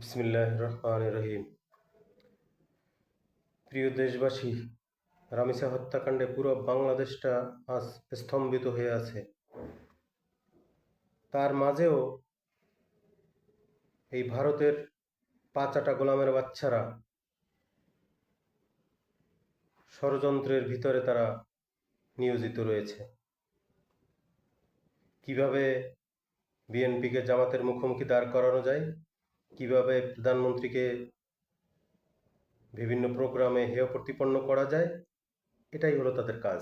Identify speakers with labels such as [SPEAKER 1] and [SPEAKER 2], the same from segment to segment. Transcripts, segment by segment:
[SPEAKER 1] বিসমিল্লাহির রহমানির রহিম। প্রিয় দেশবাসী, রামিসা হত্যাকাণ্ডে পুরো বাংলাদেশটা আজ স্তম্ভিত হয়ে আছে। তার মাঝেও এই ভারতের পাঁচাটা গোলামের বাচ্চারা ষড়যন্ত্রের ভিতরে তারা নিয়োজিত রয়েছে। কিভাবে বিএনপিকে জামাতের মুখোমুখি দাঁড় করানো যায়, কিভাবে প্রধানমন্ত্রীকে বিভিন্ন প্রোগ্রামে হেয় প্রতিপন্ন করা যায়, এটাই হলো তাদের কাজ।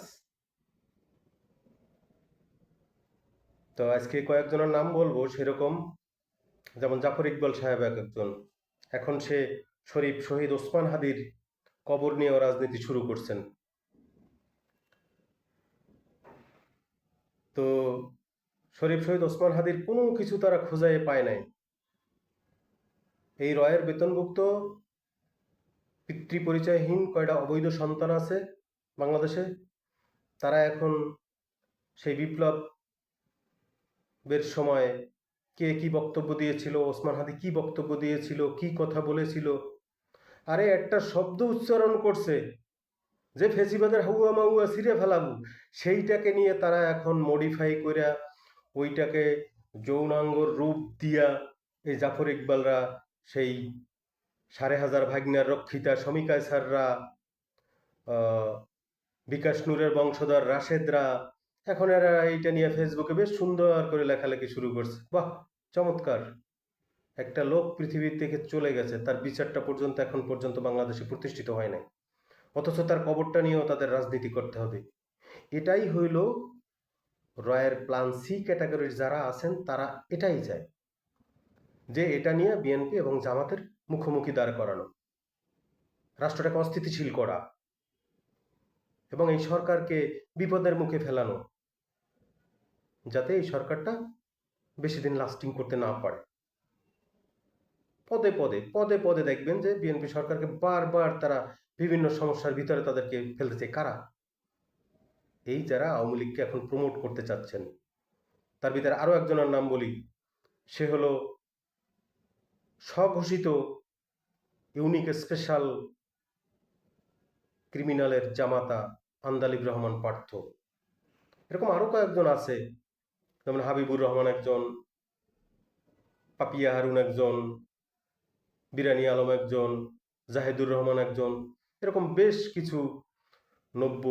[SPEAKER 1] তো আজকে কয়েকজনের নাম বলবো, সেরকম যেমন জাফর ইকবাল সাহেব একজন, এখন সে শরীফ শহীদ ওসমান হাদির কবর নিয়েও রাজনীতি শুরু করছেন। তো শরীফ শহীদ ওসমান হাদির কোনো কিছু তারা খোঁজায় পায় নাই। এই রয়ের বেতনভুক্ত পিতৃ পরিচয়হীন কয়টা অবৈধ সন্তান আছে বাংলাদেশে, তারা এখন সেই বিপ্লবের সময় কে কি বক্তব্য দিয়েছিল, ওসমান হাদি কি বক্তব্য দিয়েছিল, কি কথা বলেছিল, আরে একটা শব্দ উচ্চারণ করছে যে ফেসিবাদের হাউয়া মাউয়া ছিঁড়ে ফেলাবো, সেইটাকে নিয়ে তারা এখন মডিফাই কইরা ওইটাকে যৌনাঙ্গর রূপ দিয়া এই জাফর ইকবালরা, সেই ১৫০০ ভাগ্নার রক্ষিতা শমিকা স্যাররা, বিকাশ নূরের বংশধর রাশেদরা, এখন এরা এইটা নিয়ে ফেসবুকে বেশ সুন্দর করে লেখালেখি শুরু করছে। বাহ, চমৎকার! একটা লোক পৃথিবী থেকে চলে গেছে, তার বিচারটা পর্যন্ত এখন পর্যন্ত বাংলাদেশে প্রতিষ্ঠিত হয় নাই, অথচ তার কবরটা নিয়েও তাদের রাজনীতি করতে হবে। এটাই হইল রয়ের প্ল্যান সি ক্যাটাগরির যারা আছেন, তারা এটাই চায় যে এটা নিয়ে বিএনপি এবং জামাতের মুখোমুখি দাঁড় করানো, রাষ্ট্রটাকে অস্থিতিশীল করা এবং এই সরকারকে বিপদের মুখে ফেলানো, যাতে এই সরকারটা বেশি দিন লাস্টিং করতে না পারে। পদে পদে পদে পদে দেখবেন যে বিএনপি সরকারকে বারবার তারা বিভিন্ন সমস্যার ভিতরে তাদেরকে ফেলতেছে। কারা? এই যারা আওয়ামী লীগকে এখন প্রমোট করতে চাচ্ছেন। তার ভিতরে আরো একজনের নাম বলি, সে হলো স্বঘোষিত ইউনিক স্পেশাল ক্রিমিনালের জামাতা আন্দালিব রহমান পার্থ। এরকম আরো কয়েকজন আছে, যেমন হাবিবুর রহমান একজন, পাপিয়া হারুন একজন, বিরানি আলম একজন, জাহেদুর রহমান একজন। এরকম বেশ কিছু নব্য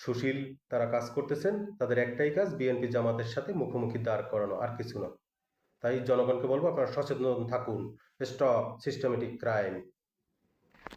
[SPEAKER 1] সুশীল তারা কাজ করতেছেন। তাদের একটাই কাজ, বিএনপি জামাতের সাথে মুখোমুখি দাঁড় করানো, আর কিছু না। তাই জনগণকে বলবো, আপনারা সচেতন থাকুন। Stop systematic crime.